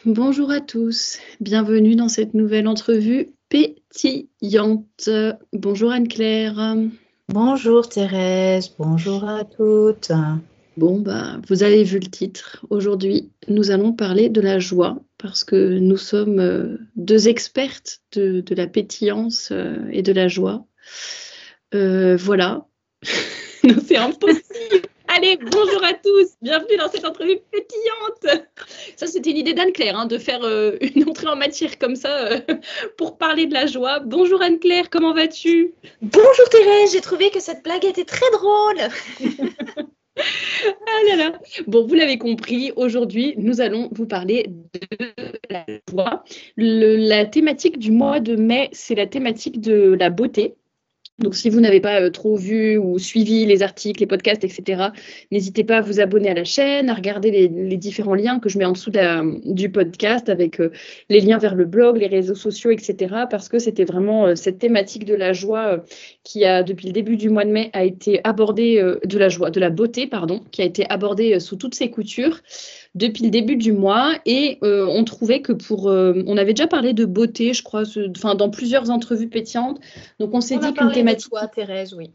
Bonjour à tous, bienvenue dans cette nouvelle entrevue pétillante. Bonjour Anne-Claire. Bonjour Thérèse, bonjour à toutes. Bon, vous avez vu le titre. Aujourd'hui, nous allons parler de la joie parce que nous sommes deux expertes de la pétillance et de la joie. Voilà, non, c'est impossible. Allez, bonjour à tous, bienvenue dans cette entrevue pétillante. Ça, c'était une idée d'Anne-Claire, de faire une entrée en matière comme ça pour parler de la joie. Bonjour Anne-Claire, comment vas-tu? Bonjour Thérèse, j'ai trouvé que cette blague était très drôle. Ah là là. Bon, vous l'avez compris, aujourd'hui, nous allons vous parler de la joie. La thématique du mois de mai, c'est la thématique de la beauté. Donc, si vous n'avez pas trop vu ou suivi les articles, les podcasts, etc., n'hésitez pas à vous abonner à la chaîne, à regarder les différents liens que je mets en dessous du podcast avec les liens vers le blog, les réseaux sociaux, etc., parce que c'était vraiment cette thématique de la joie qui a, depuis le début du mois de mai, a été abordée, de la beauté, pardon, qui a été abordée sous toutes ses coutures depuis le début du mois et on trouvait que on avait déjà parlé de beauté, je crois, dans plusieurs entrevues pétillantes. Donc on s'est dit qu'une thématique. On a parlé de toi, Thérèse, oui.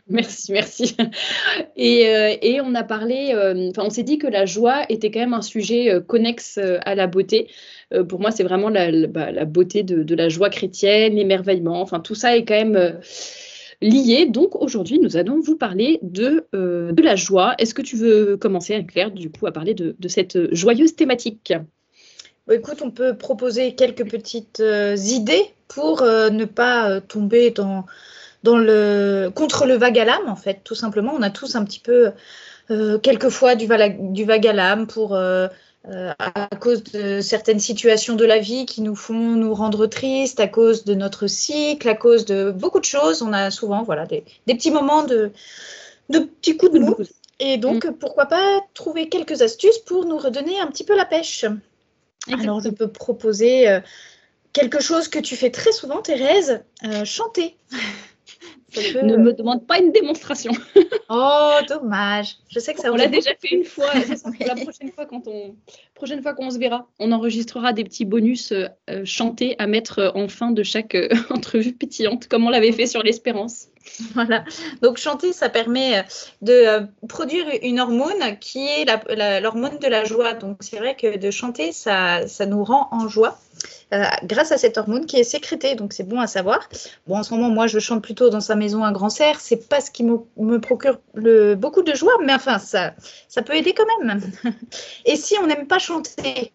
Merci. Et on a parlé, on s'est dit que la joie était quand même un sujet connexe à la beauté. Pour moi, c'est vraiment la beauté de la joie chrétienne, l'émerveillement. Enfin, tout ça est quand même lié. Donc aujourd'hui, nous allons vous parler de la joie. Est-ce que tu veux commencer, Anne-Claire, du coup, à parler de cette joyeuse thématique? Bon, écoute, on peut proposer quelques petites idées pour ne pas tomber contre le vague à l'âme, en fait, tout simplement. On a tous un petit peu, quelquefois, du vague à l'âme à cause de certaines situations de la vie qui nous font nous rendre tristes, à cause de notre cycle, à cause de beaucoup de choses. On a souvent des petits moments de petits coups de mou. Et donc, pourquoi pas trouver quelques astuces pour nous redonner un petit peu la pêche. Exactement. Alors, je peux proposer quelque chose que tu fais très souvent, Thérèse, chanter. Ne me demande pas une démonstration. Oh, dommage. Je sais que ça. On l'a déjà fait une fois. La prochaine fois qu'on se verra, on enregistrera des petits bonus chantés à mettre en fin de chaque entrevue pétillante, comme on l'avait fait sur l'espérance. Voilà. Donc chanter, ça permet de produire une hormone qui est l'hormone de la joie. Donc c'est vrai que de chanter, ça nous rend en joie. Grâce à cette hormone qui est sécrétée, donc c'est bon à savoir. Bon, en ce moment, moi, je chante plutôt dans sa maison à Grand-Serre. C'est pas ce qui me procure beaucoup de joie, mais enfin, ça peut aider quand même. Et si on n'aime pas chanter,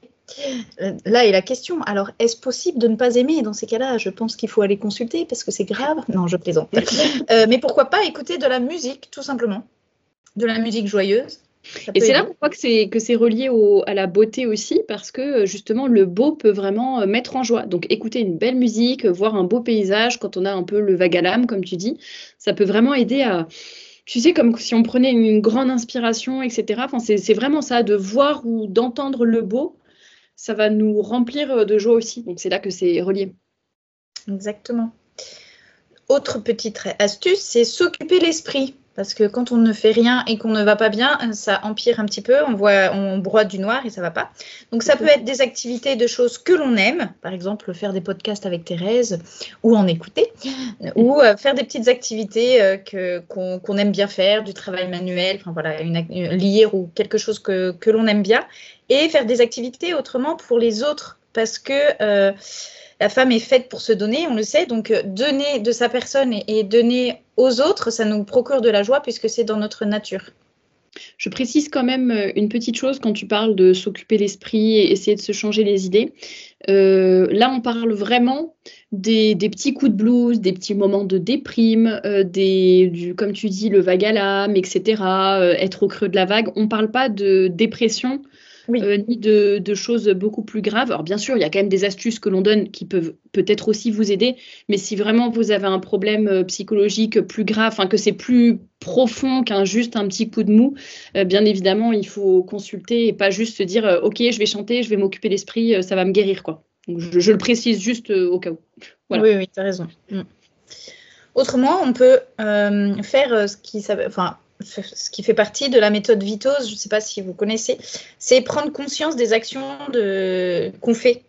là est la question. Alors, est-ce possible de ne pas aimer? Dans ces cas-là, je pense qu'il faut aller consulter parce que c'est grave. Non, je plaisante. Mais pourquoi pas écouter de la musique, tout simplement. De la musique joyeuse. Et c'est là qu'on voit que c'est relié à la beauté aussi, parce que justement, le beau peut vraiment mettre en joie. Donc, écouter une belle musique, voir un beau paysage, quand on a un peu le vague à l'âme, comme tu dis, ça peut vraiment aider à... Tu sais, comme si on prenait une grande inspiration, etc. Enfin, c'est vraiment ça, de voir ou d'entendre le beau, ça va nous remplir de joie aussi. Donc, c'est là que c'est relié. Exactement. Autre petite astuce, c'est s'occuper l'esprit. Parce que quand on ne fait rien et qu'on ne va pas bien, ça empire un petit peu, on broie du noir et ça va pas. Donc ça peut être des activités de choses que l'on aime, par exemple faire des podcasts avec Thérèse ou en écouter, ou faire des petites activités qu'on aime bien faire, du travail manuel, enfin voilà, lire ou quelque chose que l'on aime bien, et faire des activités autrement pour les autres, parce que la femme est faite pour se donner, on le sait, donc donner de sa personne et donner aux autres, ça nous procure de la joie puisque c'est dans notre nature. Je précise quand même une petite chose quand tu parles de s'occuper l'esprit et essayer de se changer les idées. Là, on parle vraiment des petits coups de blues, des petits moments de déprime, comme tu dis, le vague à l'âme, etc., être au creux de la vague. On ne parle pas de dépression. Oui. Ni de choses beaucoup plus graves. Alors bien sûr, il y a quand même des astuces que l'on donne qui peuvent peut-être aussi vous aider, mais si vraiment vous avez un problème psychologique plus grave, que c'est plus profond qu'un juste un petit coup de mou, bien évidemment, il faut consulter et pas juste se dire ok, je vais chanter, je vais m'occuper l'esprit, ça va me guérir, quoi. Donc, je le précise juste au cas où. Voilà. Oui, tu as raison. Autrement, on peut faire ce qui fait partie de la méthode Vitos, je ne sais pas si vous connaissez, c'est prendre conscience des actions qu'on fait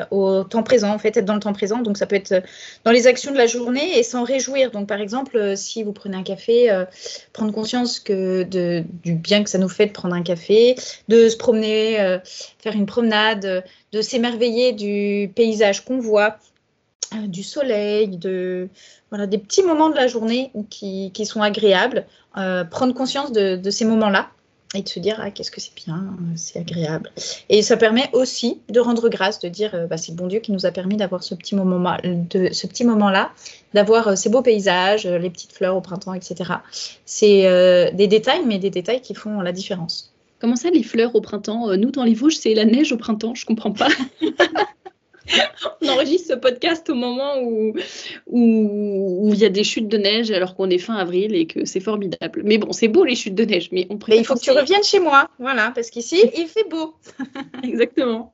au temps présent, en fait, être dans le temps présent. Donc, ça peut être dans les actions de la journée et s'en réjouir. Donc, par exemple, si vous prenez un café, prendre conscience du bien que ça nous fait de prendre un café, de se promener, faire une promenade, de s'émerveiller du paysage qu'on voit, du soleil, des petits moments de la journée qui sont agréables, prendre conscience de ces moments-là et de se dire qu'est-ce que c'est bien, c'est agréable. Et ça permet aussi de rendre grâce, de dire c'est le bon Dieu qui nous a permis d'avoir ce petit moment-là, d'avoir ces beaux paysages, les petites fleurs au printemps, etc. C'est des détails, mais des détails qui font la différence. Comment ça, les fleurs au printemps? Nous, dans les Vosges, c'est la neige au printemps, je comprends pas. On enregistre ce podcast au moment où il y a des chutes de neige alors qu'on est fin avril et que c'est formidable. Mais bon, c'est beau les chutes de neige, mais on préfère. Mais il faut que tu reviennes chez moi, voilà, parce qu'ici, il fait beau. Exactement.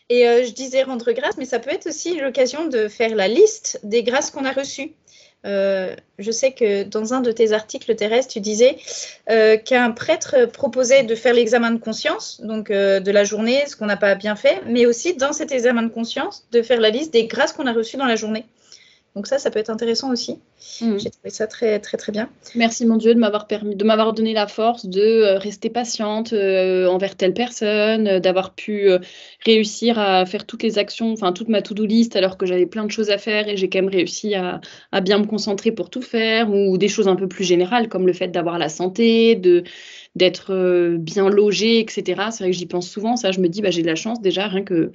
Et je disais rendre grâce, mais ça peut être aussi l'occasion de faire la liste des grâces qu'on a reçues. Je sais que dans un de tes articles, Thérèse, tu disais qu'un prêtre proposait de faire l'examen de conscience, donc de la journée, ce qu'on n'a pas bien fait, mais aussi dans cet examen de conscience, de faire la liste des grâces qu'on a reçues dans la journée. Donc ça peut être intéressant aussi. J'ai trouvé ça très, très, très bien. Merci mon Dieu de m'avoir donné la force de rester patiente envers telle personne, d'avoir pu réussir à faire toutes les actions, enfin toute ma to-do list alors que j'avais plein de choses à faire et j'ai quand même réussi à bien me concentrer pour tout faire, ou des choses un peu plus générales comme le fait d'avoir la santé, d'être bien logé, etc. C'est vrai que j'y pense souvent, ça je me dis j'ai de la chance déjà rien que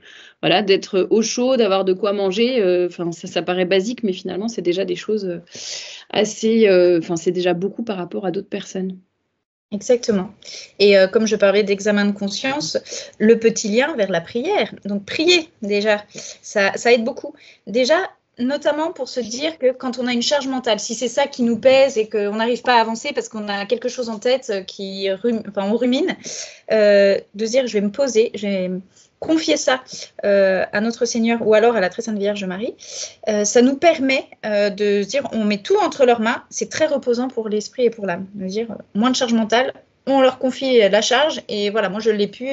d'être au chaud, d'avoir de quoi manger, ça paraît basique mais finalement c'est déjà des choses assez, c'est déjà beaucoup par rapport à d'autres personnes. Exactement. Et comme je parlais d'examen de conscience, le petit lien vers la prière. Donc prier déjà, ça aide beaucoup. Déjà, notamment pour se dire que quand on a une charge mentale, si c'est ça qui nous pèse et qu'on n'arrive pas à avancer parce qu'on a quelque chose en tête on rumine, de se dire je vais me poser, je vais confier ça à notre Seigneur ou alors à la très sainte Vierge Marie, ça nous permet de se dire on met tout entre leurs mains, c'est très reposant pour l'esprit et pour l'âme, de dire moins de charge mentale, on leur confie la charge et voilà, moi je l'ai pu.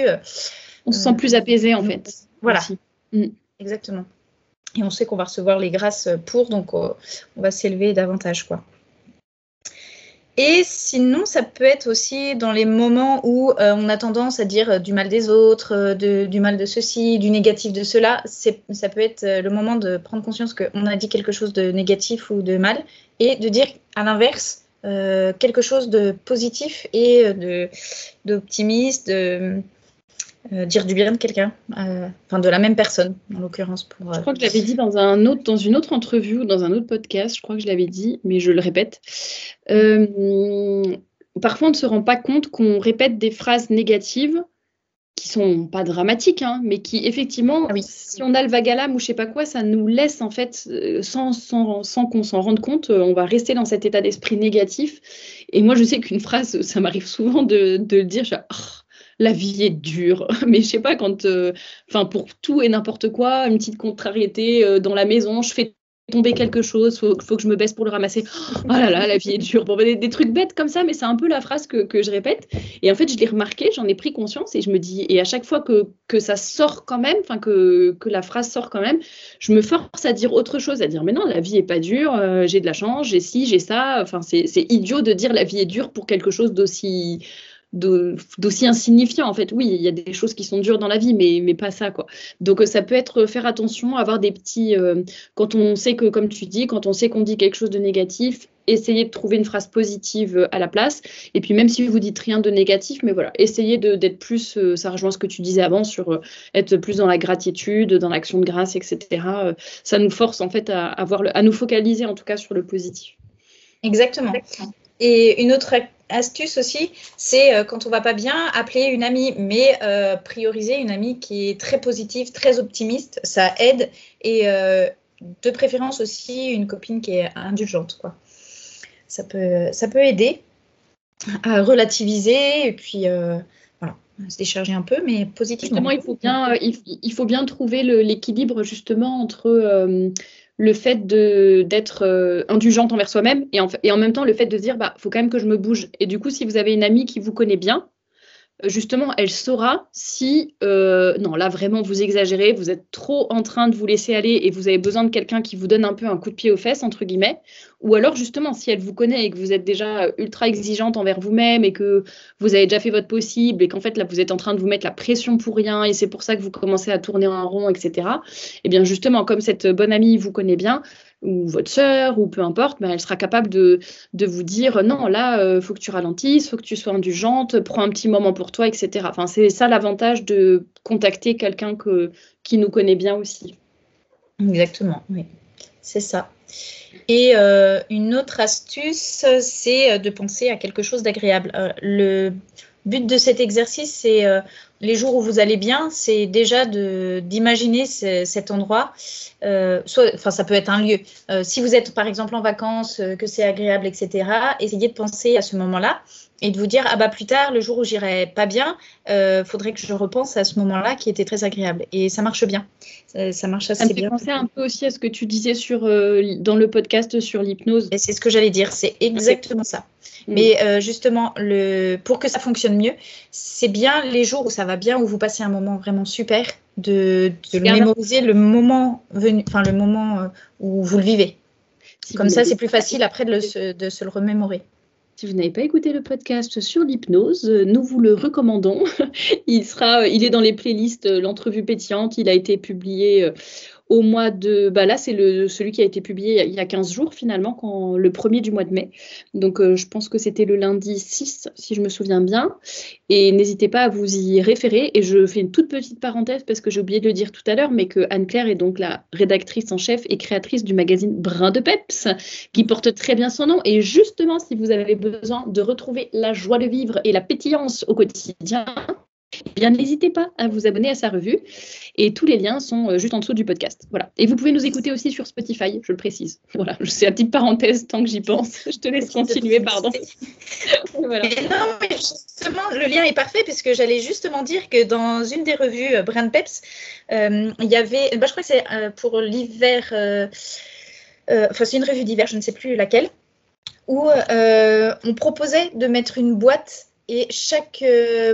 On se sent plus apaisé en fait. Voilà, exactement. Et on sait qu'on va recevoir les grâces donc on va s'élever davantage, quoi. Et sinon, ça peut être aussi dans les moments où on a tendance à dire du mal des autres, du mal de ceci, du négatif de cela. Ça peut être le moment de prendre conscience qu'on a dit quelque chose de négatif ou de mal et de dire à l'inverse quelque chose de positif et d'optimiste, dire du bien de quelqu'un, de la même personne en l'occurrence. Je crois que je l'avais dit dans une autre entrevue ou dans un autre podcast, je crois que je l'avais dit, mais je le répète. Parfois on ne se rend pas compte qu'on répète des phrases négatives qui sont pas dramatiques, mais qui effectivement, si on a le vague à l'âme ou je sais pas quoi, ça nous laisse en fait, sans qu'on s'en rende compte, on va rester dans cet état d'esprit négatif. Et moi je sais qu'une phrase, ça m'arrive souvent de le dire, la vie est dure, mais je sais pas quand, pour tout et n'importe quoi, une petite contrariété dans la maison, je fais tomber quelque chose, faut que je me baisse pour le ramasser. Oh là là, la vie est dure. Bon, des trucs bêtes comme ça, mais c'est un peu la phrase que je répète. Et en fait, je l'ai remarqué, j'en ai pris conscience et je me dis, et à chaque fois que ça sort quand même, que la phrase sort quand même, je me force à dire autre chose, à dire mais non, la vie est pas dure, j'ai de la chance, j'ai ci, j'ai ça. C'est idiot de dire la vie est dure pour quelque chose d'aussi insignifiant en fait. Oui, il y a des choses qui sont dures dans la vie, mais pas ça quoi. Donc ça peut être faire attention, avoir des petits quand on sait que, comme tu dis, quand on sait qu'on dit quelque chose de négatif, essayez de trouver une phrase positive à la place. Et puis même si vous dites rien de négatif, mais voilà, essayez d'être plus, ça rejoint ce que tu disais avant sur être plus dans la gratitude, dans l'action de grâce, etc. Ça nous force en fait à nous focaliser en tout cas sur le positif. Exactement. Et une autre astuce aussi, c'est quand on va pas bien, appeler une amie, mais prioriser une amie qui est très positive, très optimiste, ça aide. Et de préférence aussi une copine qui est indulgente, quoi. Ça peut aider à relativiser et puis se décharger un peu, mais positivement. Justement, il faut bien trouver l'équilibre justement entre le fait d'être indulgente envers soi-même et en même temps le fait de se dire, faut quand même que je me bouge. Et du coup, si vous avez une amie qui vous connaît bien, justement, elle saura si, non, là vraiment vous exagérez, vous êtes trop en train de vous laisser aller et vous avez besoin de quelqu'un qui vous donne un peu un coup de pied aux fesses, entre guillemets, ou alors justement, si elle vous connaît et que vous êtes déjà ultra exigeante envers vous-même et que vous avez déjà fait votre possible et qu'en fait là vous êtes en train de vous mettre la pression pour rien et c'est pour ça que vous commencez à tourner en rond, etc. Et bien justement, comme cette bonne amie vous connaît bien, ou votre sœur, ou peu importe, elle sera capable de vous dire non, là, faut que tu ralentisses, faut que tu sois indulgente, prends un petit moment pour toi, etc. Enfin, c'est ça l'avantage de contacter quelqu'un qui nous connaît bien aussi. Exactement, oui, c'est ça. Et une autre astuce, c'est de penser à quelque chose d'agréable. Le but de cet exercice, c'est les jours où vous allez bien, c'est déjà d'imaginer cet endroit. Ça peut être un lieu. Si vous êtes par exemple en vacances, que c'est agréable, etc., essayez de penser à ce moment-là et de vous dire, plus tard, le jour où j'irai pas bien, faudrait que je repense à ce moment-là qui était très agréable. Et ça marche bien. Ça marche assez bien. Ça me fait penser un peu aussi à ce que tu disais dans le podcast sur l'hypnose. Et c'est ce que j'allais dire, c'est exactement ça. Mais justement, pour que ça fonctionne mieux, c'est bien les jours où ça va bien, où vous passez un moment vraiment super, de mémoriser le moment venu, le moment où vous le vivez. Comme ça, c'est plus facile après de se le remémorer. Si vous n'avez pas écouté le podcast sur l'hypnose, nous vous le recommandons. Il est dans les playlists L'entrevue pétillante. Il a été publié au mois de... là, c'est celui qui a été publié il y a 15 jours, finalement, le 1er du mois de mai. Donc, je pense que c'était le lundi 6, si je me souviens bien. Et n'hésitez pas à vous y référer. Et je fais une toute petite parenthèse, parce que j'ai oublié de le dire tout à l'heure, mais que Anne-Claire est donc la rédactrice en chef et créatrice du magazine Brin de Peps, qui porte très bien son nom. Et justement, si vous avez besoin de retrouver la joie de vivre et la pétillance au quotidien, eh bien, n'hésitez pas à vous abonner à sa revue. Et tous les liens sont juste en dessous du podcast. Voilà. Et vous pouvez nous écouter aussi sur Spotify, je le précise. Voilà, c'est la petite parenthèse tant que j'y pense. Je te laisse continuer, pardon. Voilà. Non, mais justement, le lien est parfait puisque j'allais justement dire que dans une des revues Brin de Peps, il y avait, je crois que c'est pour l'hiver, c'est une revue d'hiver, je ne sais plus laquelle, où on proposait de mettre une boîte. Et chaque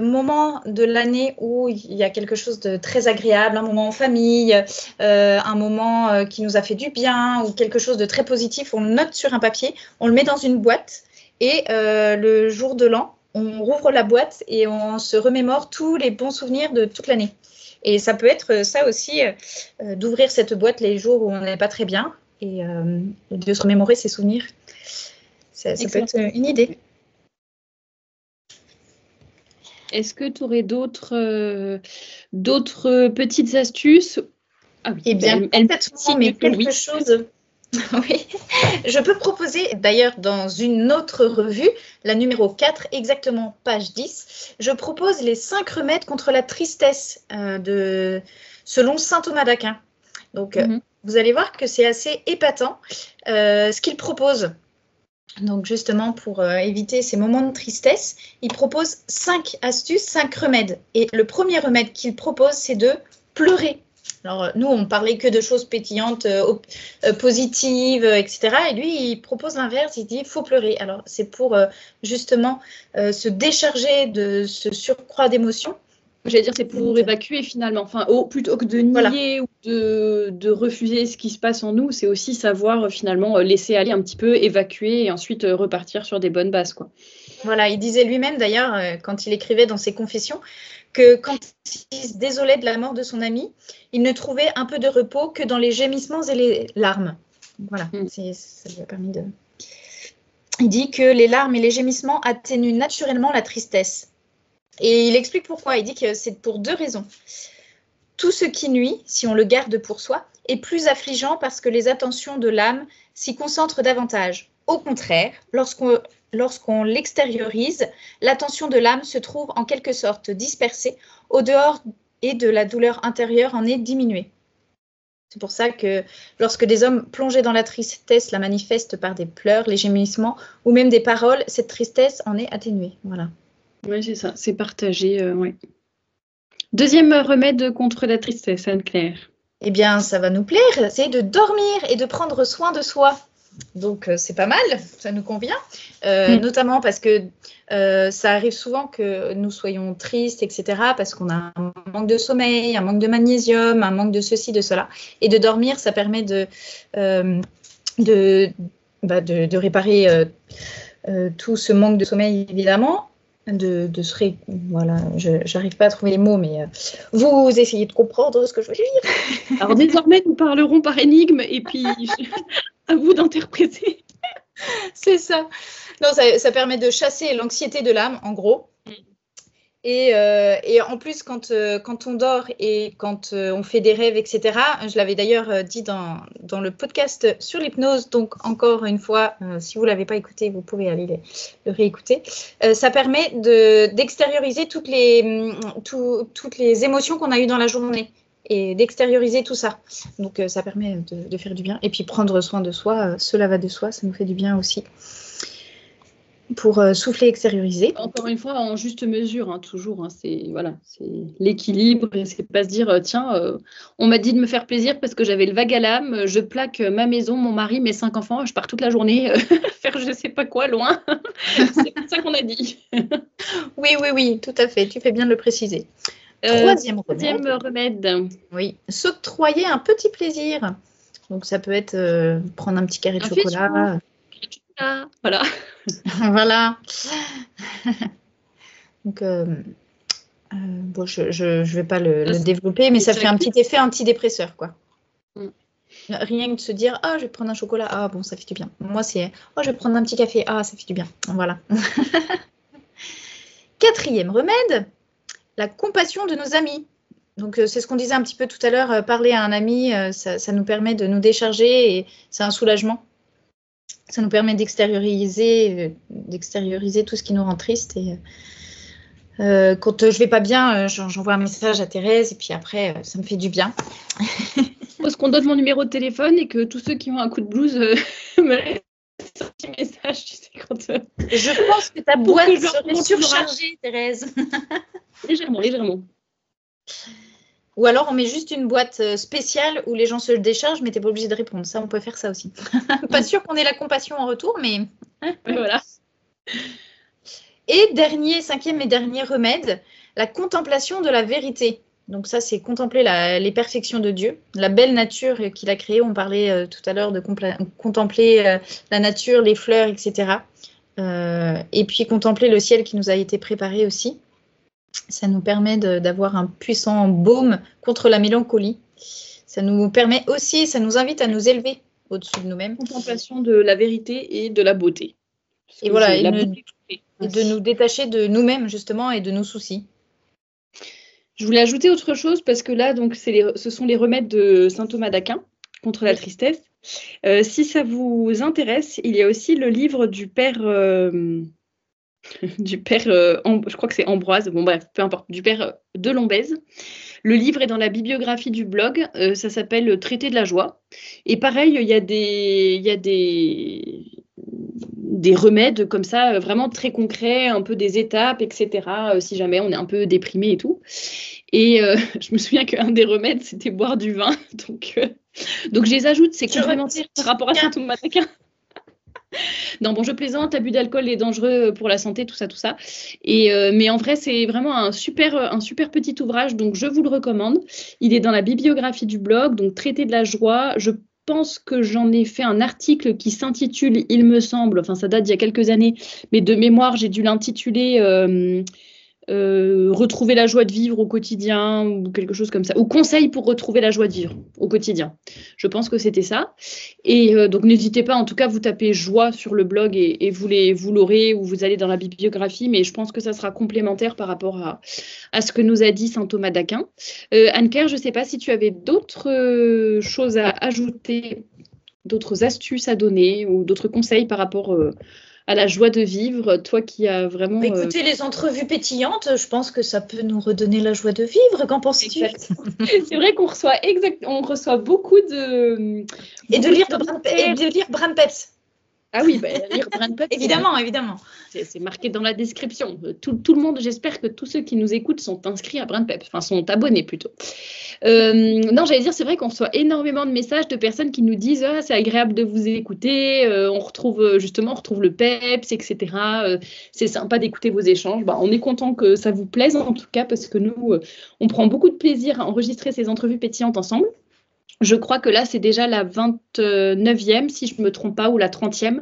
moment de l'année où il y a quelque chose de très agréable, un moment en famille, un moment qui nous a fait du bien ou quelque chose de très positif, on le note sur un papier, on le met dans une boîte et le jour de l'an, on rouvre la boîte et on se remémore tous les bons souvenirs de toute l'année. Et ça peut être ça aussi, d'ouvrir cette boîte les jours où on n'est pas très bien et de se remémorer ses souvenirs. Ça peut être une idée. Est-ce que tu aurais d'autres petites astuces? Oui, eh bien, mais quelque chose. Oui, je peux proposer, d'ailleurs, dans une autre revue, la numéro 4, exactement page 10, je propose les 5 remèdes contre la tristesse selon saint Thomas d'Aquin. Donc, vous allez voir que c'est assez épatant ce qu'il propose. Donc justement, pour éviter ces moments de tristesse, il propose 5 astuces, 5 remèdes. Et le premier remède qu'il propose, c'est de pleurer. Alors nous, on parlait que de choses pétillantes, positives, etc. Et lui, il propose l'inverse, il dit il faut pleurer. Alors c'est pour justement se décharger de ce surcroît d'émotions. J'allais dire, c'est pour évacuer finalement. Enfin, plutôt que de nier ou de refuser ce qui se passe en nous, c'est aussi savoir finalement laisser aller un petit peu, évacuer et ensuite repartir sur des bonnes bases, quoi. Voilà, il disait lui-même d'ailleurs, quand il écrivait dans ses confessions, que quand il se désolait de la mort de son ami, il ne trouvait un peu de repos que dans les gémissements et les larmes. Voilà, ça lui a permis de... Il dit que les larmes et les gémissements atténuent naturellement la tristesse. Et il explique pourquoi. Il dit que c'est pour 2 raisons. Tout ce qui nuit, si on le garde pour soi, est plus affligeant parce que les attentions de l'âme s'y concentrent davantage. Au contraire, lorsqu'on l'extériorise, l'attention de l'âme se trouve en quelque sorte dispersée au dehors et de la douleur intérieure en est diminuée. C'est pour ça que lorsque des hommes plongés dans la tristesse la manifestent par des pleurs, les gémissements ou même des paroles, cette tristesse en est atténuée. Voilà. Oui, c'est ça, c'est partagé, oui. Deuxième remède contre la tristesse, Anne-Claire. eh bien, ça va nous plaire. C'est de dormir et de prendre soin de soi. Donc, c'est pas mal, ça nous convient. Notamment parce que ça arrive souvent que nous soyons tristes, etc. Parce qu'on a un manque de sommeil, un manque de magnésium, un manque de ceci, de cela. Et de dormir, ça permet de réparer tout ce manque de sommeil, évidemment. Voilà, j'arrive pas à trouver les mots, mais vous essayez de comprendre ce que je veux dire. Alors désormais, nous parlerons par énigme et puis à vous d'interpréter. C'est ça. Non, ça permet de chasser l'anxiété de l'âme, en gros. Et en plus, quand on dort et quand on fait des rêves, etc., je l'avais d'ailleurs dit dans le podcast sur l'hypnose, donc encore une fois, si vous ne l'avez pas écouté, vous pouvez aller le réécouter. Ça permet d'extérioriser toutes les émotions qu'on a eues dans la journée et d'extérioriser tout ça. Donc, ça permet de faire du bien. Et puis, prendre soin de soi, cela va de soi, ça nous fait du bien aussi. Pour souffler, extérioriser. Encore une fois, en juste mesure, hein, toujours. Hein, c'est l'équilibre et c'est pas se dire tiens, on m'a dit de me faire plaisir parce que j'avais le vague à l'âme, je plaque ma maison, mon mari, mes 5 enfants, je pars toute la journée faire je sais pas quoi loin. C'est pas ça qu'on a dit. Oui, tout à fait. Tu fais bien de le préciser. Troisième remède. Oui, s'octroyer un petit plaisir. Donc ça peut être prendre un petit carré de chocolat. Voilà. Voilà. Donc, bon, je vais pas le développer, mais ça fait un petit effet antidépresseur, quoi. Rien que de se dire, je vais prendre un chocolat, bon, ça fait du bien. Moi, c'est, je vais prendre un petit café, ça fait du bien. Voilà. Quatrième remède, la compassion de nos amis. Donc, c'est ce qu'on disait un petit peu tout à l'heure, parler à un ami, ça nous permet de nous décharger et c'est un soulagement. Ça nous permet d'extérioriser tout ce qui nous rend triste. Et quand je vais pas bien, j'envoie un message à Thérèse et puis après, ça me fait du bien. Parce qu'on donne mon numéro de téléphone et que tous ceux qui ont un coup de blues me laissent un petit message. Tu sais, je pense que ta boîte serait surchargée, Thérèse. Légèrement. Ou alors, on met juste une boîte spéciale où les gens se déchargent, mais tu n'es pas obligé de répondre. Ça, on peut faire ça aussi. Pas sûr qu'on ait la compassion en retour, mais... Voilà. Et cinquième et dernier remède, la contemplation de la vérité. Donc ça, c'est contempler les perfections de Dieu, la belle nature qu'il a créée. On parlait tout à l'heure de contempler la nature, les fleurs, etc. Et puis contempler le ciel qui nous a été préparé aussi. Ça nous permet d'avoir un puissant baume contre la mélancolie. Ça nous permet aussi, ça nous invite à nous élever au-dessus de nous-mêmes. Contemplation de la vérité et de la beauté. Et voilà, et de nous détacher de nous-mêmes, justement, et de nos soucis. Je voulais ajouter autre chose parce que là, donc, ce sont les remèdes de saint Thomas d'Aquin contre la tristesse. Si ça vous intéresse, il y a aussi le livre du père... je crois que c'est Ambroise, bon bref, peu importe, du père de Lombèze. Le livre est dans la bibliographie du blog, ça s'appelle Traité de la joie. Et pareil, il y a des remèdes comme ça, vraiment très concrets, un peu des étapes, etc. Si jamais on est un peu déprimé et tout. Et je me souviens qu'un des remèdes, c'était boire du vin. Donc je les ajoute, c'est complémentaire par rapport à saint Thomas d'Aquin. Non, bon, je plaisante, l'abus d'alcool est dangereux pour la santé, tout ça. Mais en vrai, c'est vraiment un super petit ouvrage, donc je vous le recommande. Il est dans la bibliographie du blog, donc Traité de la joie. Je pense que j'en ai fait un article qui s'intitule, il me semble, enfin ça date d'il y a quelques années, mais de mémoire, j'ai dû l'intituler retrouver la joie de vivre au quotidien ou quelque chose comme ça, ou conseils pour retrouver la joie de vivre au quotidien. Je pense que c'était ça. Et donc n'hésitez pas, en tout cas, vous tapez joie sur le blog et vous l'aurez, ou vous allez dans la bibliographie, mais je pense que ça sera complémentaire par rapport à ce que nous a dit saint Thomas d'Aquin. Anne-Claire, je ne sais pas si tu avais d'autres choses à ajouter, d'autres astuces à donner ou d'autres conseils par rapport à la joie de vivre, toi qui as vraiment... Écoutez, les entrevues pétillantes, je pense que ça peut nous redonner la joie de vivre. Qu'en penses-tu ? C'est vrai qu'on reçoit beaucoup de... Et de lire Bram Petz. Ah oui, lire Brand Pup, Évidemment, évidemment. c'est marqué dans la description. Tout le monde, j'espère que tous ceux qui nous écoutent sont inscrits à Brand Pup, enfin sont abonnés plutôt. Non, j'allais dire, c'est vrai qu'on reçoit énormément de messages de personnes qui nous disent « Ah, c'est agréable de vous écouter, on retrouve le PEPS, etc. C'est sympa d'écouter vos échanges. » On est content que ça vous plaise en tout cas parce que nous, on prend beaucoup de plaisir à enregistrer ces entrevues pétillantes ensemble. Je crois que là, c'est déjà la 29e, si je ne me trompe pas, ou la 30e.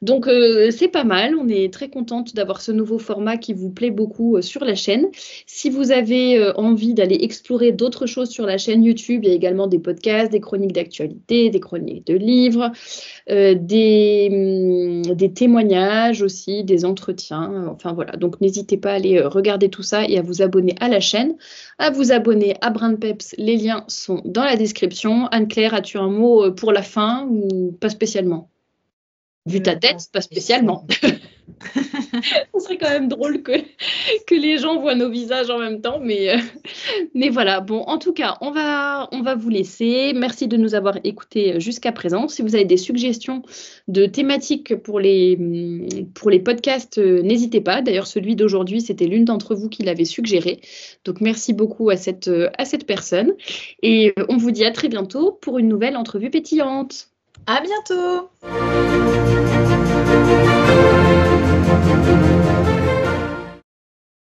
Donc, c'est pas mal. On est très contente d'avoir ce nouveau format qui vous plaît beaucoup sur la chaîne. Si vous avez envie d'aller explorer d'autres choses sur la chaîne YouTube, il y a également des podcasts, des chroniques d'actualité, des chroniques de livres, des témoignages aussi, des entretiens. Enfin, voilà. Donc, n'hésitez pas à aller regarder tout ça et à vous abonner à la chaîne, à vous abonner à Brand Peps. Les liens sont dans la description. Anne-Claire, as-tu un mot pour la fin ou pas spécialement ? Vu ta tête, pas spécialement. Ce serait quand même drôle que les gens voient nos visages en même temps, mais voilà. Bon, en tout cas, on va vous laisser. Merci de nous avoir écoutés jusqu'à présent. Si vous avez des suggestions de thématiques pour les podcasts, n'hésitez pas. D'ailleurs, celui d'aujourd'hui, c'était l'une d'entre vous qui l'avait suggéré. Donc, merci beaucoup à cette personne. Et on vous dit à très bientôt pour une nouvelle entrevue pétillante. À bientôt.